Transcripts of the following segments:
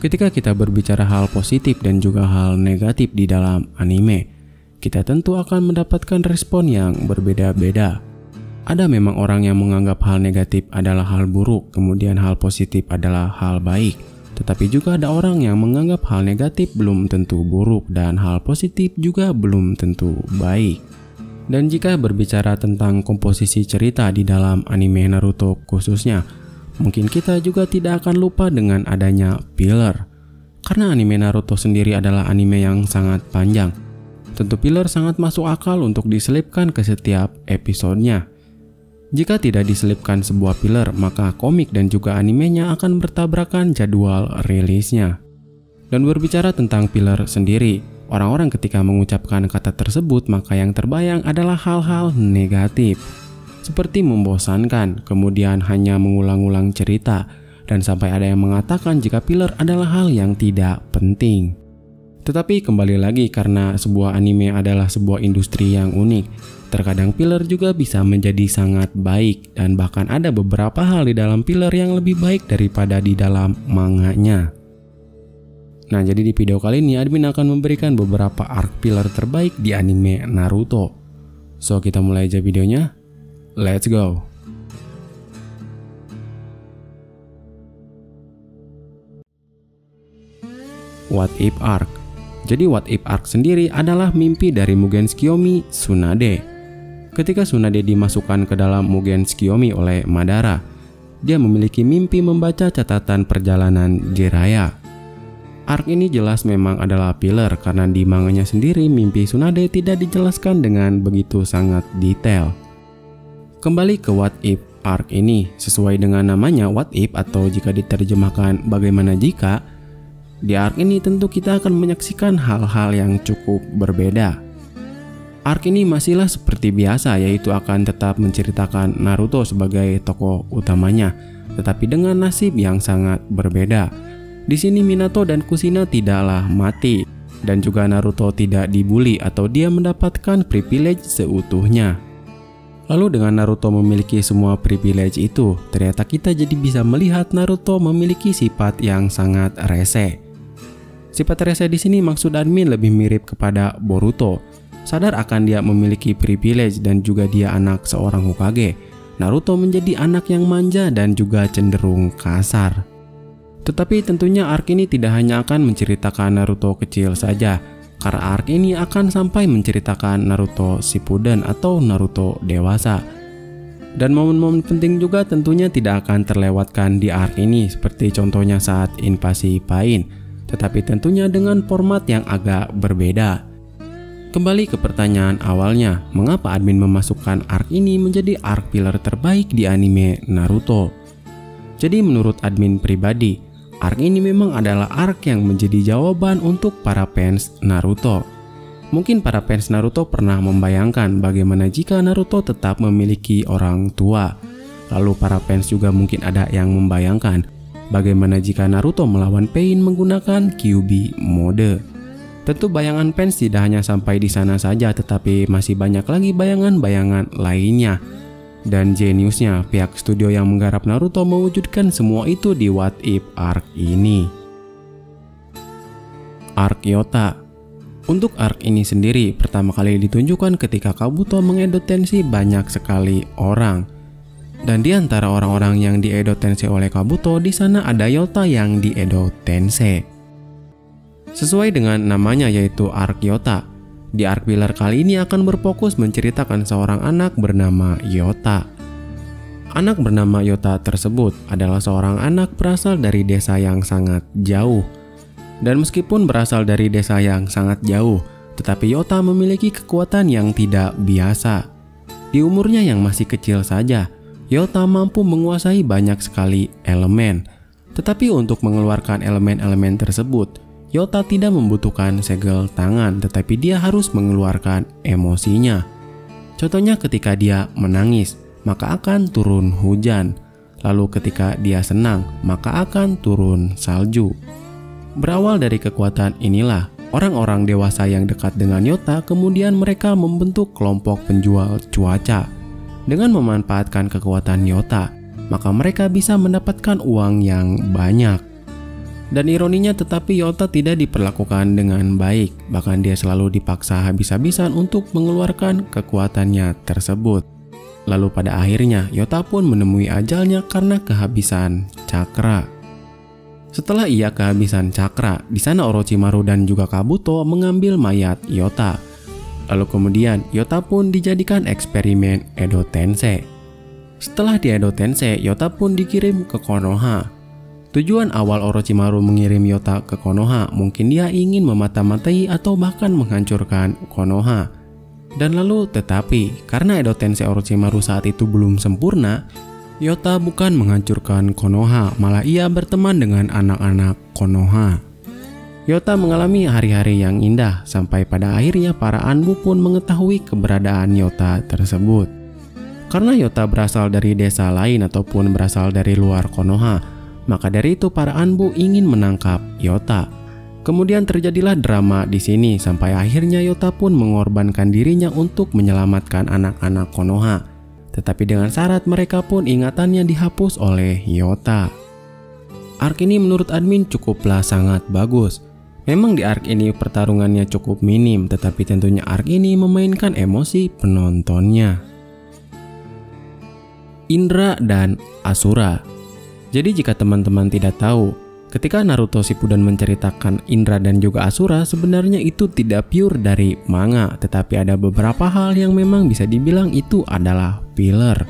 Ketika kita berbicara hal positif dan juga hal negatif di dalam anime, kita tentu akan mendapatkan respon yang berbeda-beda. Ada memang orang yang menganggap hal negatif adalah hal buruk, kemudian hal positif adalah hal baik. Tetapi juga ada orang yang menganggap hal negatif belum tentu buruk dan hal positif juga belum tentu baik. Dan jika berbicara tentang komposisi cerita di dalam anime Naruto khususnya, mungkin kita juga tidak akan lupa dengan adanya filler. Karena anime Naruto sendiri adalah anime yang sangat panjang. Tentu filler sangat masuk akal untuk diselipkan ke setiap episodenya. Jika tidak diselipkan sebuah filler, maka komik dan juga animenya akan bertabrakan jadwal rilisnya. Dan berbicara tentang filler sendiri, orang-orang ketika mengucapkan kata tersebut, maka yang terbayang adalah hal-hal negatif. Seperti membosankan, kemudian hanya mengulang-ulang cerita, dan sampai ada yang mengatakan jika filler adalah hal yang tidak penting. Tetapi kembali lagi, karena sebuah anime adalah sebuah industri yang unik, terkadang filler juga bisa menjadi sangat baik, dan bahkan ada beberapa hal di dalam filler yang lebih baik daripada di dalam manganya. Nah, jadi di video kali ini admin akan memberikan beberapa arc filler terbaik di anime Naruto. So, kita mulai aja videonya. Let's go! What If Arc. Jadi What If Arc sendiri adalah mimpi dari Mugen Tsukiyomi Tsunade. Ketika Tsunade dimasukkan ke dalam Mugen Tsukiyomi oleh Madara, dia memiliki mimpi membaca catatan perjalanan Jiraiya. Arc ini jelas memang adalah filler karena di manganya sendiri mimpi Tsunade tidak dijelaskan dengan begitu sangat detail. Kembali ke What If Arc ini, sesuai dengan namanya What If atau jika diterjemahkan bagaimana jika, di arc ini tentu kita akan menyaksikan hal-hal yang cukup berbeda. Arc ini masihlah seperti biasa, yaitu akan tetap menceritakan Naruto sebagai tokoh utamanya, tetapi dengan nasib yang sangat berbeda. Di sini Minato dan Kushina tidaklah mati, dan juga Naruto tidak dibully atau dia mendapatkan privilege seutuhnya. Lalu dengan Naruto memiliki semua privilege itu, ternyata kita jadi bisa melihat Naruto memiliki sifat yang sangat rese. Sifat rese di sini maksud admin lebih mirip kepada Boruto. Sadar akan dia memiliki privilege dan juga dia anak seorang Hokage, Naruto menjadi anak yang manja dan juga cenderung kasar. Tetapi tentunya arc ini tidak hanya akan menceritakan Naruto kecil saja, karena arc ini akan sampai menceritakan Naruto Shippuden atau Naruto dewasa. Dan momen-momen penting juga tentunya tidak akan terlewatkan di arc ini, seperti contohnya saat invasi Pain. Tetapi tentunya dengan format yang agak berbeda. Kembali ke pertanyaan awalnya, mengapa admin memasukkan arc ini menjadi arc filler terbaik di anime Naruto? Jadi menurut admin pribadi, arc ini memang adalah arc yang menjadi jawaban untuk para fans Naruto. Mungkin para fans Naruto pernah membayangkan bagaimana jika Naruto tetap memiliki orang tua. Lalu para fans juga mungkin ada yang membayangkan bagaimana jika Naruto melawan Pain menggunakan Kyuubi mode. Tentu bayangan fans tidak hanya sampai di sana saja, tetapi masih banyak lagi bayangan-bayangan lainnya. Dan jeniusnya, pihak studio yang menggarap Naruto mewujudkan semua itu di What If Arc ini. Arc Yota. Untuk arc ini sendiri pertama kali ditunjukkan ketika Kabuto mengedot Tensei banyak sekali orang. Dan di antara orang-orang yang diedot Tensei oleh Kabuto, di sana ada Yota yang diedot Tensei. Sesuai dengan namanya yaitu arc Yota. Di arc filler kali ini akan berfokus menceritakan seorang anak bernama Yota. Anak bernama Yota tersebut adalah seorang anak berasal dari desa yang sangat jauh. Dan meskipun berasal dari desa yang sangat jauh, tetapi Yota memiliki kekuatan yang tidak biasa. Di umurnya yang masih kecil saja, Yota mampu menguasai banyak sekali elemen. Tetapi untuk mengeluarkan elemen-elemen tersebut, Yota tidak membutuhkan segel tangan, tetapi dia harus mengeluarkan emosinya. Contohnya ketika dia menangis, maka akan turun hujan. Lalu ketika dia senang, maka akan turun salju. Berawal dari kekuatan inilah, orang-orang dewasa yang dekat dengan Yota kemudian mereka membentuk kelompok penjual cuaca. Dengan memanfaatkan kekuatan Yota, maka mereka bisa mendapatkan uang yang banyak. Dan ironinya tetapi Yota tidak diperlakukan dengan baik, bahkan dia selalu dipaksa habis-habisan untuk mengeluarkan kekuatannya tersebut. Lalu pada akhirnya Yota pun menemui ajalnya karena kehabisan cakra. Setelah ia kehabisan cakra, di sana Orochimaru dan juga Kabuto mengambil mayat Yota. Lalu kemudian Yota pun dijadikan eksperimen Edo Tensei. Setelah di Edo Tensei, Yota pun dikirim ke Konoha. Tujuan awal Orochimaru mengirim Yota ke Konoha mungkin dia ingin memata-matai atau bahkan menghancurkan Konoha. Dan lalu tetapi karena Edo Tensei Orochimaru saat itu belum sempurna, Yota bukan menghancurkan Konoha, malah ia berteman dengan anak-anak Konoha. Yota mengalami hari-hari yang indah sampai pada akhirnya para Anbu pun mengetahui keberadaan Yota tersebut. Karena Yota berasal dari desa lain ataupun berasal dari luar Konoha, maka dari itu para Anbu ingin menangkap Yota. Kemudian terjadilah drama di sini sampai akhirnya Yota pun mengorbankan dirinya untuk menyelamatkan anak-anak Konoha. Tetapi dengan syarat mereka pun ingatannya dihapus oleh Yota. Arc ini menurut admin cukuplah sangat bagus. Memang di arc ini pertarungannya cukup minim, tetapi tentunya arc ini memainkan emosi penontonnya. Indra dan Asura. Jadi jika teman-teman tidak tahu, ketika Naruto Shippuden menceritakan Indra dan juga Asura, sebenarnya itu tidak pure dari manga, tetapi ada beberapa hal yang memang bisa dibilang itu adalah filler.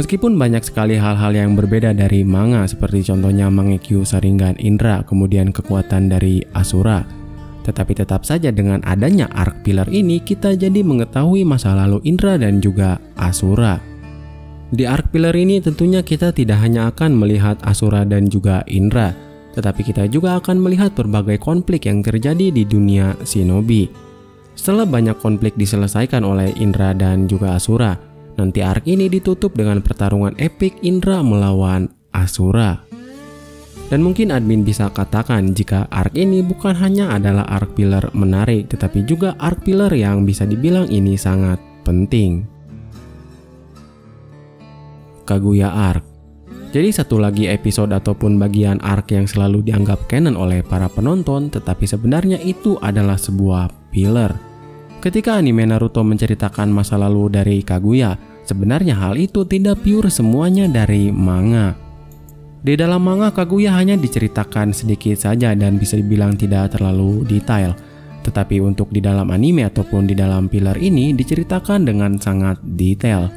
Meskipun banyak sekali hal-hal yang berbeda dari manga, seperti contohnya Mangekyo Sharingan Indra, kemudian kekuatan dari Asura, tetapi tetap saja dengan adanya arc filler ini, kita jadi mengetahui masa lalu Indra dan juga Asura. Di arc filler ini tentunya kita tidak hanya akan melihat Asura dan juga Indra, tetapi kita juga akan melihat berbagai konflik yang terjadi di dunia shinobi. Setelah banyak konflik diselesaikan oleh Indra dan juga Asura, nanti arc ini ditutup dengan pertarungan epik Indra melawan Asura. Dan mungkin admin bisa katakan jika arc ini bukan hanya adalah arc filler menarik, tetapi juga arc filler yang bisa dibilang ini sangat penting. Kaguya Arc. Jadi satu lagi episode ataupun bagian arc yang selalu dianggap canon oleh para penonton, tetapi sebenarnya itu adalah sebuah filler. Ketika anime Naruto menceritakan masa lalu dari Kaguya, sebenarnya hal itu tidak pure semuanya dari manga. Di dalam manga Kaguya hanya diceritakan sedikit saja dan bisa dibilang tidak terlalu detail. Tetapi untuk di dalam anime ataupun di dalam filler ini diceritakan dengan sangat detail.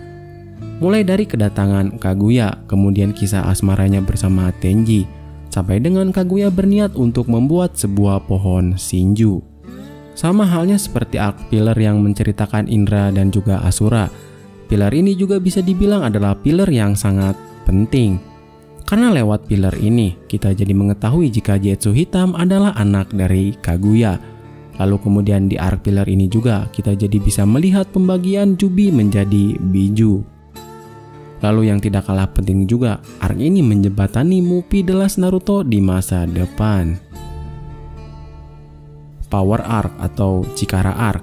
Mulai dari kedatangan Kaguya, kemudian kisah asmaranya bersama Tenji, sampai dengan Kaguya berniat untuk membuat sebuah pohon Shinju. Sama halnya seperti arc filler yang menceritakan Indra dan juga Asura. Filler ini juga bisa dibilang adalah filler yang sangat penting. Karena lewat filler ini, kita jadi mengetahui jika Zetsu Hitam adalah anak dari Kaguya. Lalu kemudian di arc filler ini juga, kita jadi bisa melihat pembagian Jubi menjadi Biju. Lalu yang tidak kalah penting juga, arc ini menjembatani Mupi The Last Naruto di masa depan. Power Arc atau Chikara Arc.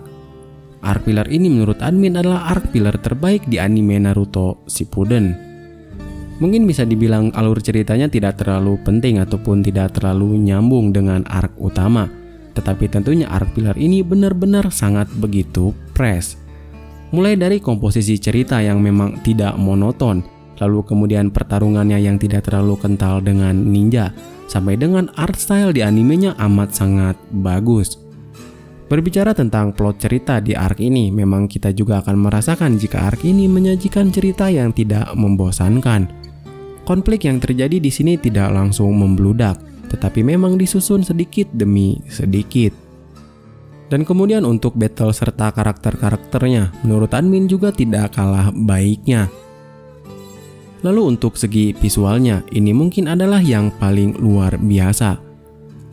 Arc filler ini menurut admin adalah arc filler terbaik di anime Naruto Shippuden. Mungkin bisa dibilang alur ceritanya tidak terlalu penting ataupun tidak terlalu nyambung dengan arc utama. Tetapi tentunya arc filler ini benar-benar sangat begitu fresh. Mulai dari komposisi cerita yang memang tidak monoton, lalu kemudian pertarungannya yang tidak terlalu kental dengan ninja, sampai dengan art style di animenya amat sangat bagus. Berbicara tentang plot cerita di arc ini, memang kita juga akan merasakan jika arc ini menyajikan cerita yang tidak membosankan. Konflik yang terjadi di sini tidak langsung membludak, tetapi memang disusun sedikit demi sedikit. Dan kemudian untuk battle serta karakter-karakternya, menurut admin juga tidak kalah baiknya. Lalu untuk segi visualnya, ini mungkin adalah yang paling luar biasa.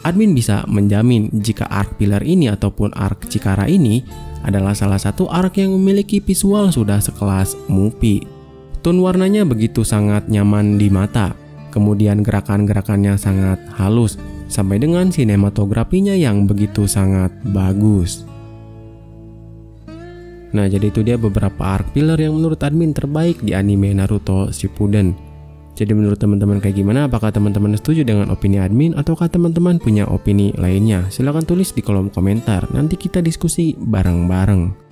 Admin bisa menjamin jika arc filler ini ataupun arc Chikara ini adalah salah satu arc yang memiliki visual sudah sekelas Mupi. Tone warnanya begitu sangat nyaman di mata, kemudian gerakan-gerakannya sangat halus, sampai dengan sinematografinya yang begitu sangat bagus. Nah, jadi itu dia beberapa arc filler yang menurut admin terbaik di anime Naruto Shippuden. Jadi menurut teman-teman kayak gimana? Apakah teman-teman setuju dengan opini admin ataukah teman-teman punya opini lainnya? Silahkan tulis di kolom komentar, nanti kita diskusi bareng-bareng.